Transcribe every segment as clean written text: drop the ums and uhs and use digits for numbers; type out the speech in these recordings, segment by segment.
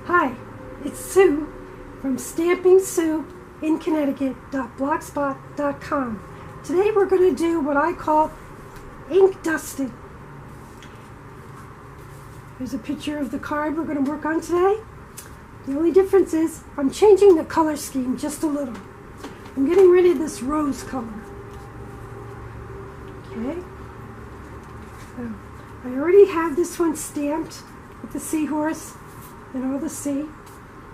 Hi, it's Sue from Stamping Sue in Connecticut.blogspot.com. Today we're going to do what I call ink dusting. Here's a picture of the card we're going to work on today. The only difference is I'm changing the color scheme just a little. I'm getting rid of this rose color. Okay. So I already have this one stamped with the seahorse and all the sea.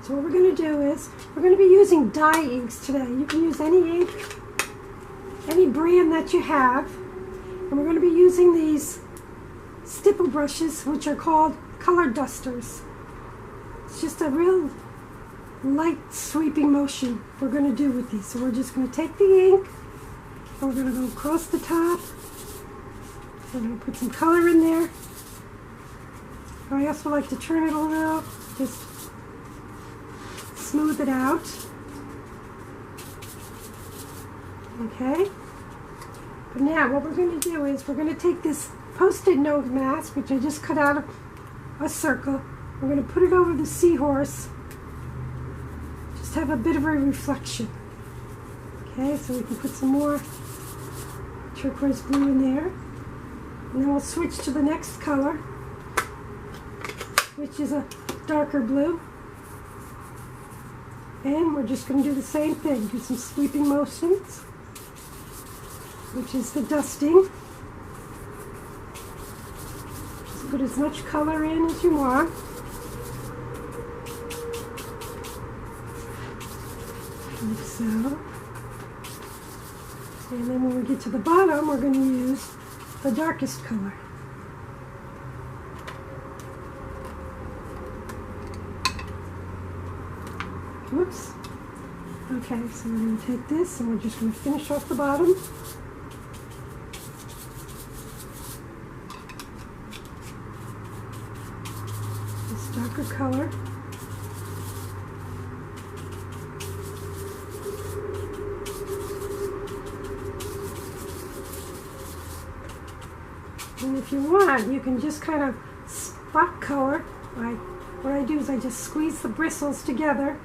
So what we're going to do is we're going to be using dye inks today. You can use any ink, any brand that you have. And we're going to be using these stipple brushes, which are called color dusters. It's just a real light sweeping motion we're going to do with these. So we're just going to take the ink and we're going to go across the top. We're going to put some color in there. I also like to turn it a little, just smooth it out. Okay. But now what we're going to do is we're going to take this Post-it note mask, which I just cut out of a circle. We're going to put it over the seahorse. Just have a bit of a reflection. Okay, so we can put some more turquoise blue in there. And then we'll switch to the next color, which is a darker blue. And we're just going to do the same thing. Do some sweeping motions, which is the dusting. Just put as much color in as you want. Like so. And then when we get to the bottom, we're going to use the darkest color. Whoops. Okay, so we're going to take this and we're just going to finish off the bottom. This darker color. And if you want, you can just kind of spot color. What I do is I just squeeze the bristles together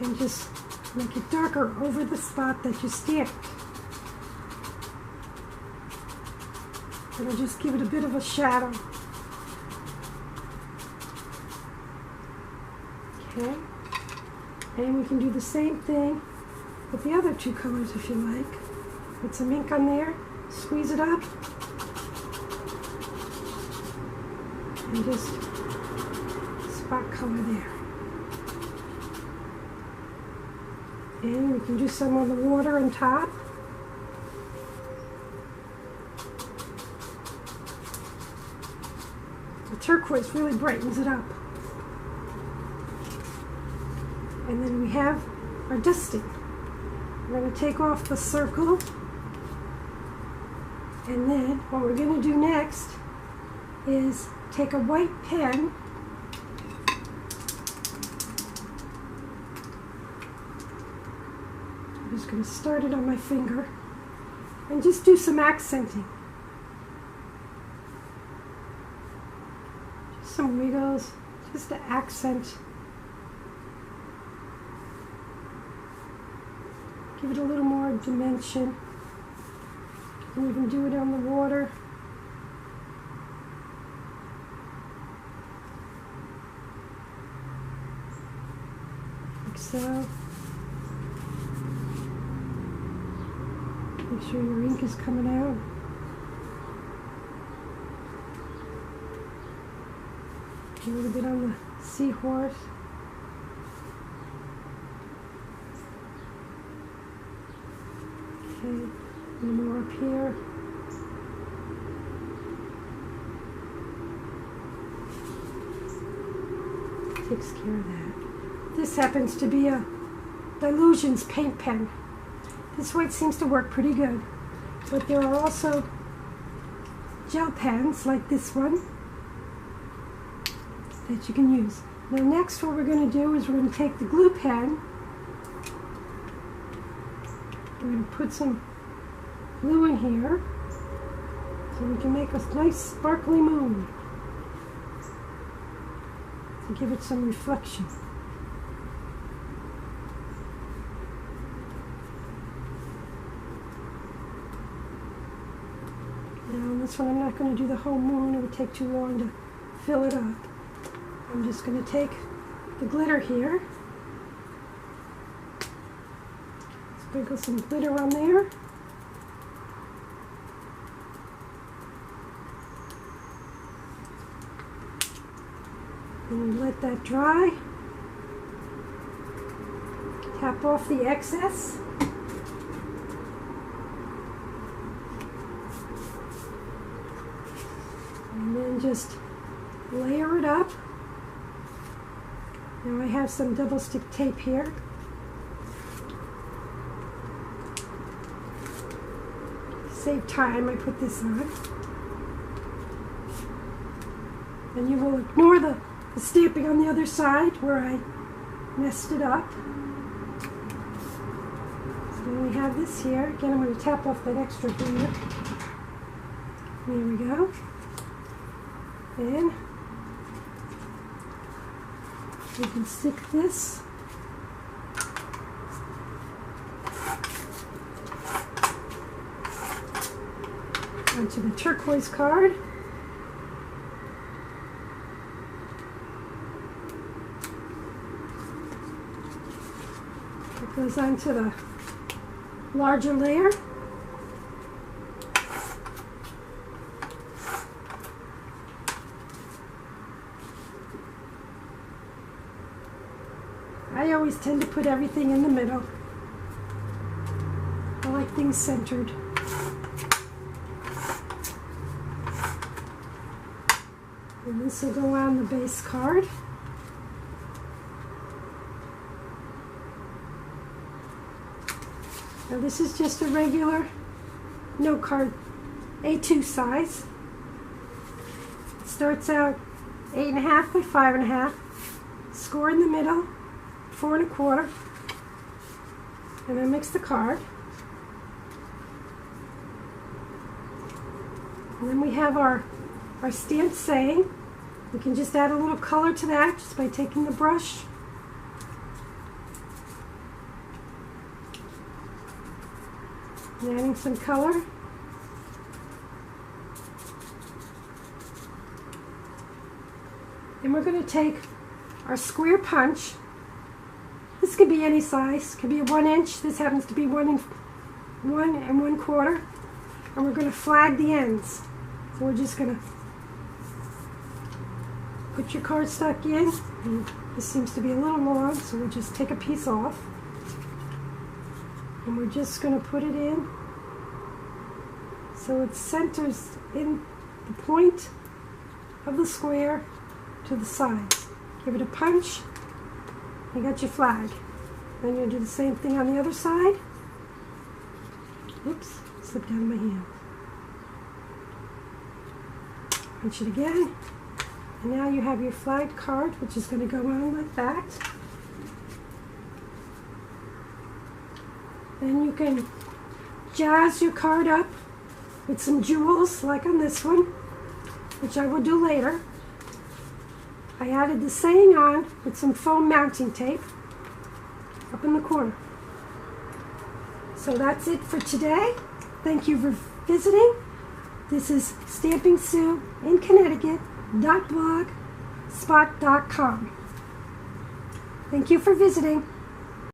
and just make it darker over the spot that you stamped. It'll just give it a bit of a shadow. Okay. And we can do the same thing with the other two colors if you like. Put some ink on there, squeeze it up, and just spot color there. And we can do some on the water on top. The turquoise really brightens it up. And then we have our dusting. We're going to take off the circle. And then what we're going to do next is take a white pen . I'm just going to start it on my finger and just do some accenting. Just some wiggles, just to accent. Give it a little more dimension. You can even do it on the water. Like so. Make sure your ink is coming out. A little bit on the seahorse. Okay, a little more up here. Takes care of that. This happens to be a Dylusions paint pen. This white seems to work pretty good, but there are also gel pens like this one that you can use. Now next what we're going to do is we're going to take the glue pen. We're going to put some glue in here so we can make a nice sparkly moon. and give it some reflection. Now on this one I'm not going to do the whole moon, it would take too long to fill it up. I'm just going to take the glitter here, sprinkle some glitter on there. And let that dry. Tap off the excess. And then just layer it up. Now I have some double stick tape here. Save time, I put this on. And you will ignore the stamping on the other side where I messed it up. So then we have this here. Again, I'm going to tap off that extra here. There we go. And we can stick this onto the turquoise card. It goes onto the larger layer. I always tend to put everything in the middle. I like things centered. And this will go on the base card. Now this is just a regular note card, A2 size. It starts out 8.5 by 5.5. Score in the middle, 4 1/4. And then mix the card. And then we have our stamped saying. We can just add a little color to that just by taking the brush. And adding some color. And we're going to take our square punch. This could be any size. Could be a 1 inch. This happens to be 1 1/4. And we're going to flag the ends. So we're just going to put your cardstock in. And this seems to be a little long, so we'll just take a piece off. And we're just going to put it in so it centers in the point of the square to the sides. Give it a punch. You got your flag. Then you'll do the same thing on the other side. Oops, slipped down my hand. Punch it again. And now you have your flagged card, which is going to go on like that. Then you can jazz your card up with some jewels, like on this one, which I will do later. I added the saying on with some foam mounting tape up in the corner. So that's it for today. Thank you for visiting. This is Stamping Sue in Connecticut.blogspot.com. Thank you for visiting.